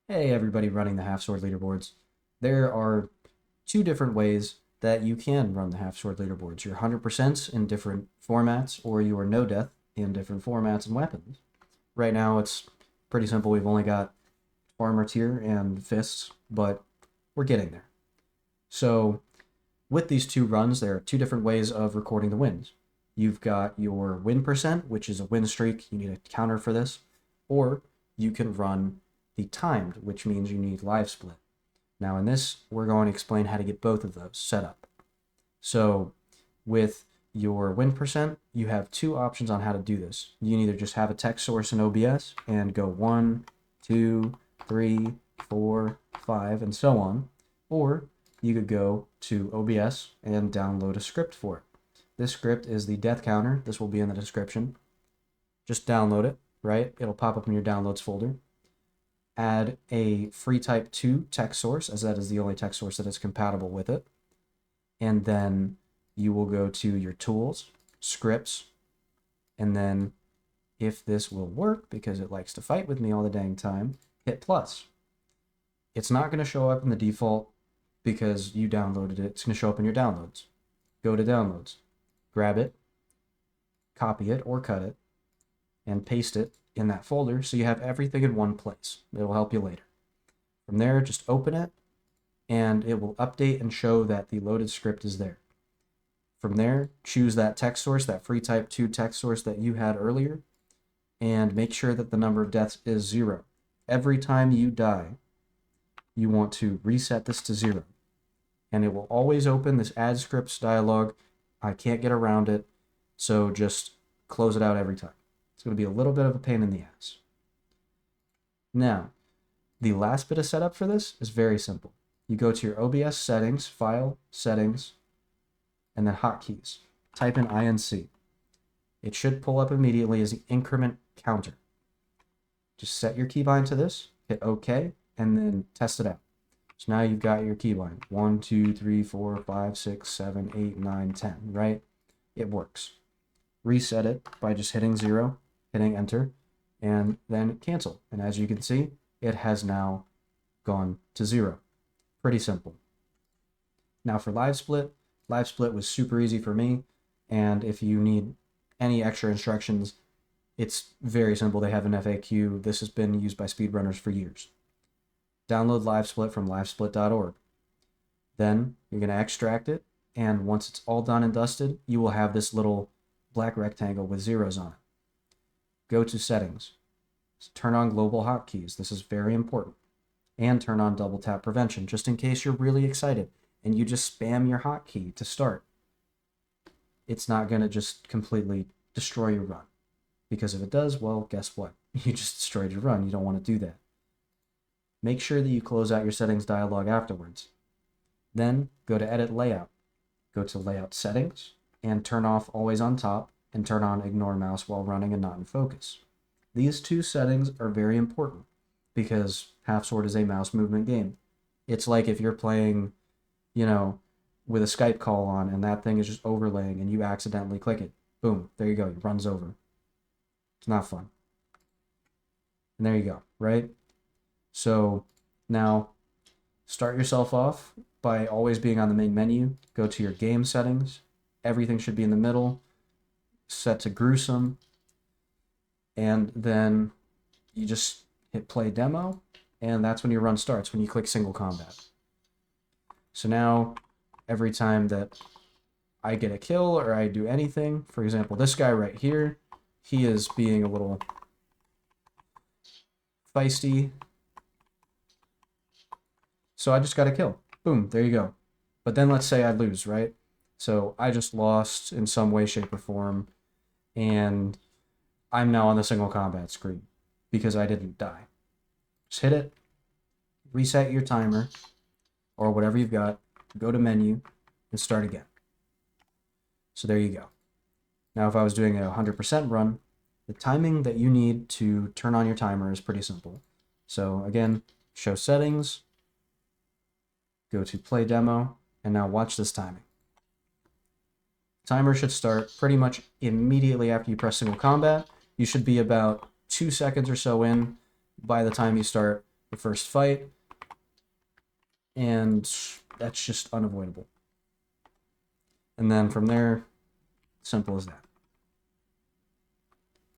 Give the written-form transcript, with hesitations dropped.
Hey everybody running the half sword leaderboards. There are two different ways that you can run the half sword leaderboards. Your 100% in different formats or your no death in different formats and weapons. Right now it's pretty simple. We've only got armor tier and fists, but we're getting there. So with these two runs, there are two different ways of recording the wins. You've got your win percent, which is a win streak. You need a counter for this. Or you can run the timed, which means you need live split. Now in this, we're going to explain how to get both of those set up. So with your win percent, you have two options on how to do this. You can either just have a text source in OBS and go 1, 2, 3, 4, 5, and so on, or you could go to OBS and download a script for it. This script is the death counter. This will be in the description. Just download it, right? It'll pop up in your downloads folder. Add a free type 2 text source, as that is the only text source that is compatible with it. And then you will go to your tools, scripts, and then if this will work, because it likes to fight with me all the dang time, hit plus. It's not going to show up in the default because you downloaded it. It's going to show up in your downloads. Go to downloads, grab it, copy it or cut it, and paste it in that folder so you have everything in one place. It'll help you later. From there, just open it and it will update and show that the loaded script is there. From there, choose that text source, that free type 2 text source that you had earlier, and make sure that the number of deaths is 0. Every time you die, you want to reset this to 0. And it will always open this add scripts dialog. I can't get around it, so just close it out every time. It's going to be a little bit of a pain in the ass. Now, the last bit of setup for this is very simple. You go to your OBS settings, file, settings, and then hotkeys. Type in INC. It should pull up immediately as the increment counter. Just set your keybind to this, hit OK, and then test it out. So now you've got your keybind. 1, 2, 3, 4, 5, 6, 7, 8, 9, 10, right? It works. Reset it by just hitting 0, hitting enter, and then cancel. And as you can see, it has now gone to 0. Pretty simple. Now for live split was super easy for me, and if you need any extra instructions, it's very simple. They have an FAQ. This has been used by speedrunners for years. Download LiveSplit from livesplit.org. Then you're going to extract it, and once it's all done and dusted, you will have this little black rectangle with zeros on it. Go to settings. Turn on global hotkeys. This is very important. And turn on double tap prevention, just in case you're really excited and you just spam your hotkey to start. It's not going to just completely destroy your run. Because if it does, well, guess what? You just destroyed your run. You don't want to do that. Make sure that you close out your settings dialog afterwards. Then go to edit layout. Go to layout settings and turn off always on top and turn on ignore mouse while running and not in focus. These two settings are very important because Half Sword is a mouse movement game. It's like if you're playing, with a Skype call on and that thing is just overlaying and you accidentally click it. Boom, there you go, it runs over. It's not fun. And there you go, right? So now start yourself off by always being on the main menu. Go to your game settings. Everything should be in the middle. Set to gruesome. And then you just hit play demo. And that's when your run starts, when you click single combat. So now every time that I get a kill or I do anything, for example, this guy right here, he is being a little feisty. So I just got a kill. Boom, there you go. But then let's say I lose, right? So I just lost in some way, shape, or form, and I'm now on the single combat screen because I didn't die. Just hit it, reset your timer, or whatever you've got, go to menu, and start again. So there you go. Now if I was doing a 100% run, the timing that you need to turn on your timer is pretty simple. So again, show settings, go to play demo, and now watch this timing. Timer should start pretty much immediately after you press single combat. You should be about 2 seconds or so in by the time you start the first fight, and that's just unavoidable. And then from there, simple as that.